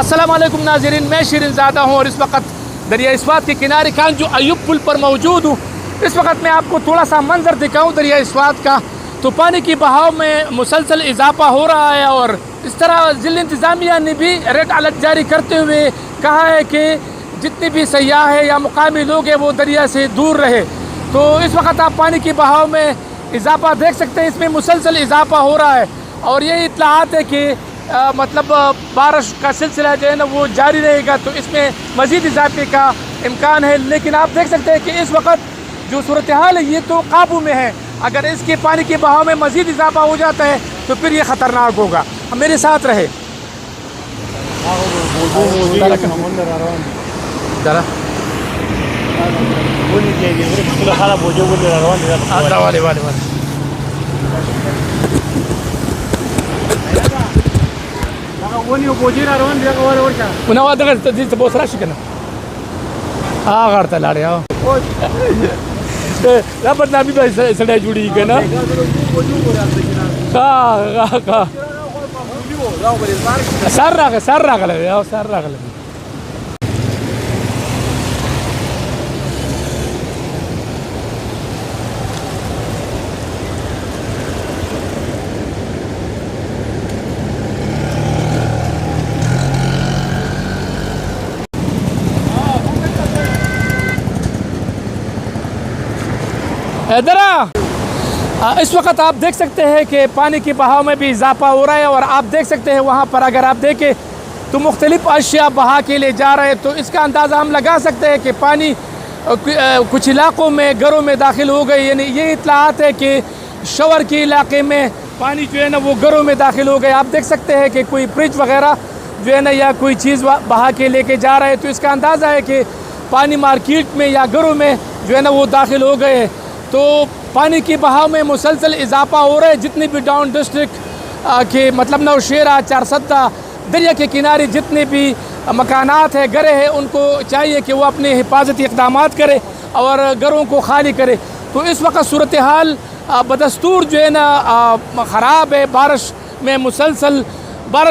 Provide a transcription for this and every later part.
अस्सलाम वालेकुम नाज़रीन, मैं शिरीन ज़ादा हूँ और इस वक्त दरिया स्वात के किनारे खान जो अयूब पुल पर मौजूद हूँ। इस वक्त मैं आपको थोड़ा सा मंजर दिखाऊँ दरिया स्वात का, तो पानी की बहाव में मुसलसल इजाफा हो रहा है और इस तरह ज़िला इंतज़ामिया ने भी रेड अलर्ट जारी करते हुए कहा है कि जितने भी सयाह है या मुकामी लोग हैं वो दरिया से दूर रहे। तो इस वक्त आप पानी की बहाव में इजाफा देख सकते हैं, इसमें मुसलसल इजाफा हो रहा है और ये इत्तलात है कि मतलब बारिश का सिलसिला जो है ना वो जारी रहेगा, तो इसमें मज़ीद इजाफे का इम्कान है। लेकिन आप देख सकते हैं कि इस वक्त जो सूरत हाल है ये तो काबू में है। अगर इसके पानी के बहाव में मज़ीद इजाफा हो जाता है तो फिर ये ख़तरनाक होगा। मेरे साथ रहे। Una otra vez te puedo hacer así que no. Agarta la área. La verdad mi país se le ayuda que no. Sarra que le veo, sarra que le. इस वक्त आप देख सकते हैं कि पानी की बहाव में भी इजाफा हो रहा है और आप देख सकते हैं वहाँ पर अगर आप देखें तो मुख्तलिफ अशिया बहा के लिए जा रहे हैं, तो इसका अंदाज़ा हम लगा सकते हैं कि पानी कुछ इलाकों में घरों में दाखिल हो गई। यानी ये इत्तलात है कि शवर के इलाके में पानी जो है ना वो घरों में दाखिल हो गए। आप देख सकते हैं कि कोई फ्रिज वगैरह जो है ना या कोई चीज़ बहा के लेके जा रहे हैं, तो इसका अंदाज़ा है कि पानी मार्केट में या घरों में जो है ना वो दाखिल हो गए। तो पानी की बहाव में मुसलसल इजाफा हो रहा है। जितने भी डाउन डिस्ट्रिक्ट के मतलब नौशेरा, चारसद्दा, दरिया के किनारे जितने भी मकानात है, घरें हैं, उनको चाहिए कि वो अपने हिफाजती इक़दाम करें और घरों को खाली करें। तो इस वक्त सूरत हाल बदस्तूर जो है ना ख़राब है। बारिश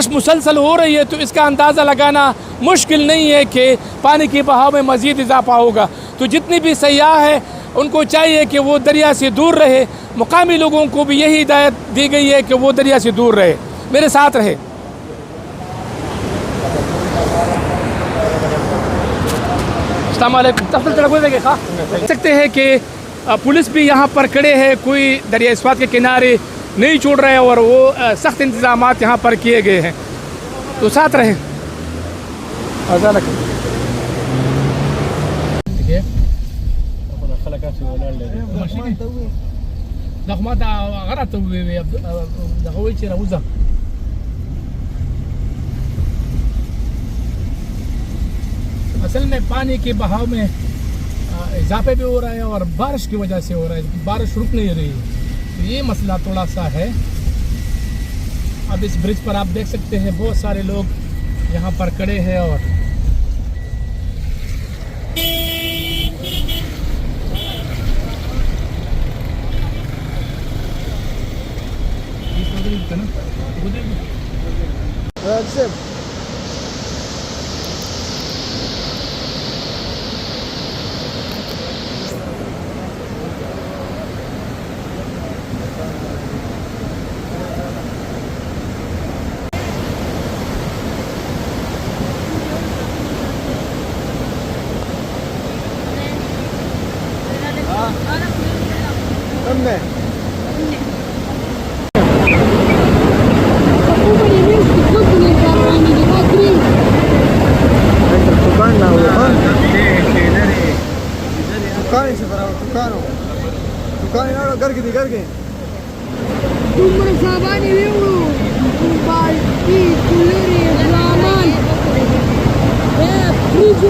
मुसलसल हो रही है, तो इसका अंदाज़ा लगाना मुश्किल नहीं है कि पानी की बहाव में मज़ीद इजाफा होगा। तो जितनी भी सयाह है उनको चाहिए कि वो दरिया से दूर रहे। मुकामी लोगों को भी यही हिदायत दी गई है कि वो दरिया से दूर रहे। मेरे साथ रहे। अस्सलाम वालेकुम। देख सकते हैं कि पुलिस भी यहाँ पर खड़े हैं, कोई दरिया स्वात के किनारे नहीं छोड़ रहे और वो सख्त इंतज़ाम यहाँ पर किए गए हैं। तो साथ रहे। असल में पानी के बहाव में इजाफे भी हो रहा है और बारिश की वजह से हो रहा है। बारिश रुक नहीं रही है, तो ये मसला थोड़ा सा है। अब इस ब्रिज पर आप देख सकते हैं बहुत सारे लोग यहाँ पर खड़े हैं और सही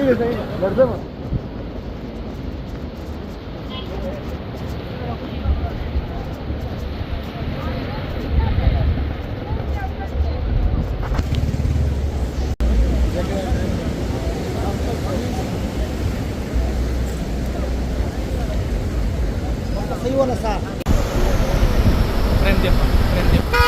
है गर्दन sa'yo wala sa Prende pa, prende pa.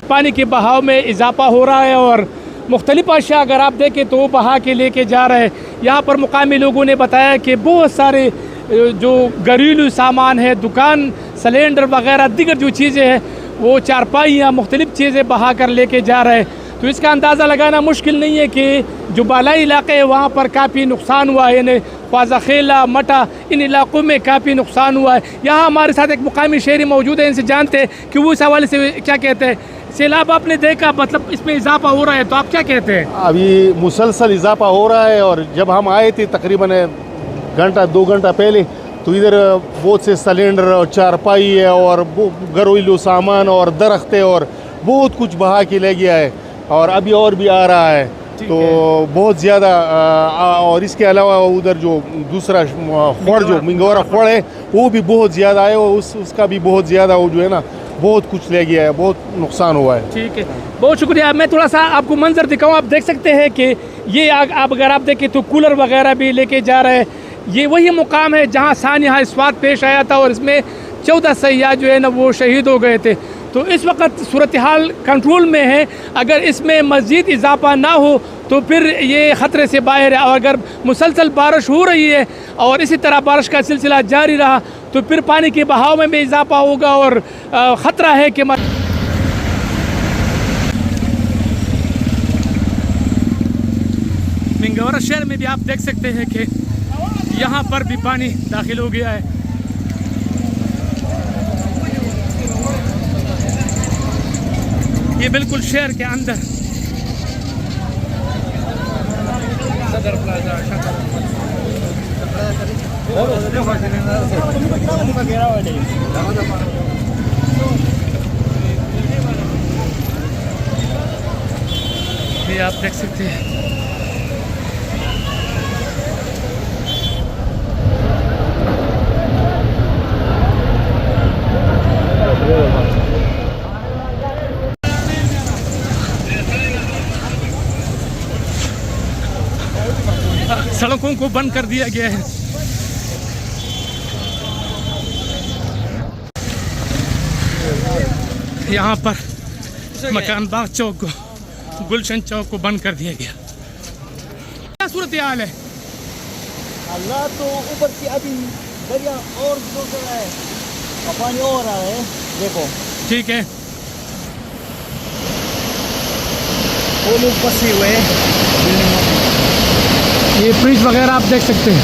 पानी के बहाव में इजाफा हो रहा है और मुख्तलिफ अशिया अगर आप देखें तो वो बहा के लेके जा रहे हैं। यहाँ पर मुकामी लोगों ने बताया कि बहुत सारे जो घरेलू सामान है, दुकान, सिलेंडर वगैरह दीगर जो चीज़ें हैं वो चारपाइयाँ मुख्तलिफ चीज़ें बहा कर लेके जा रहे हैं। तो इसका अंदाज़ा लगाना मुश्किल नहीं है कि जो बालाई इलाके हैं वहाँ पर काफ़ी नुकसान हुआ है, यानी ख्वाजाखेला, मटा, इन इलाकों में काफ़ी नुकसान हुआ है। यहाँ हमारे साथ एक मुकामी शहरी मौजूद है, इनसे जानते हैं कि वो इस हवाले से क्या कहते हैं। सैलाब आपने देखा, मतलब इसमें इजाफा हो रहा है, तो आप क्या कहते हैं? अभी मुसलसल इजाफा हो रहा है और जब हम आए थे तकरीबन घंटा 2 घंटा पहले तो इधर बहुत से सिलेंडर और चारपाई है और घरेलू सामान और दरख्त है और बहुत कुछ बहा के ले गया है और अभी और भी आ रहा है। तो बहुत ज़्यादा और इसके अलावा उधर जो दूसरा खोड़ जो मिंगोरा खोड़ है वो भी बहुत ज़्यादा है और उसका भी बहुत ज़्यादा वो जो है ना बहुत कुछ ले गया है, बहुत नुकसान हुआ है। ठीक है, बहुत शुक्रिया। मैं थोड़ा सा आपको मंजर दिखाऊं। आप देख सकते हैं कि ये आप अगर आप देखें तो कूलर वगैरह भी लेके जा रहे हैं। ये वही मुकाम है जहां सानिया इस्वात पेश आया था और इसमें 14 सयाह जो है ना वो शहीद हो गए थे। तो इस वक्त सूरत हाल कंट्रोल में है। अगर इसमें मज़ीद इजाफा ना हो तो फिर ये ख़तरे से बाहर है और अगर मुसलसल बारिश हो रही है और इसी तरह बारिश का सिलसिला जारी रहा तो फिर पानी के बहाव में भी इजाफा होगा और ख़तरा है कि मिंगोरा शहर में भी आप देख सकते हैं कि यहाँ पर भी पानी दाखिल हो गया है। ये बिल्कुल शहर के अंदर सदर प्लाजा ये आप देख सकते हैं। सड़कों को बंद कर दिया गया है। यहाँ पर मकान बाग चौक को, गुलशन चौक को बंद कर दिया गया। क्या सूरत हाल है? अल्लाह तो ऊपर की अभी दरिया और गुजर रहा है और पानी और आ रहा है, देखो। ठीक है, वो लोग फंसे हुए हैं। ये फ्रिज वगैरह आप देख सकते हैं।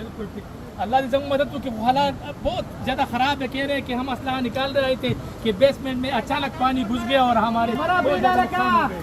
बिल्कुल ठीक। अल्लाह की जंग मदद की हालात बहुत ज़्यादा ख़राब है। कह रहे हैं कि हम असलाह निकाल रहे थे कि बेसमेंट में अचानक पानी घुस गया और हमारे बहुत ज़्यादा नुकसान हो गए।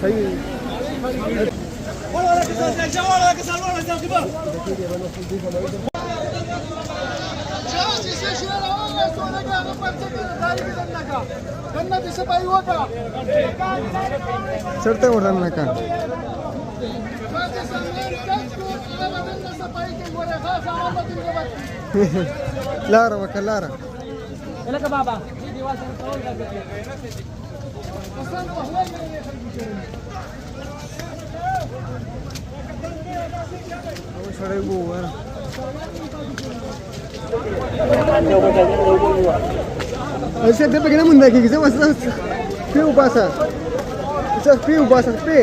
सही चढते उडताना नका लारा बका लारा सड़क वो है ऐसे ते bagaimana mendaki kita masa piu basa bisa piu basa pe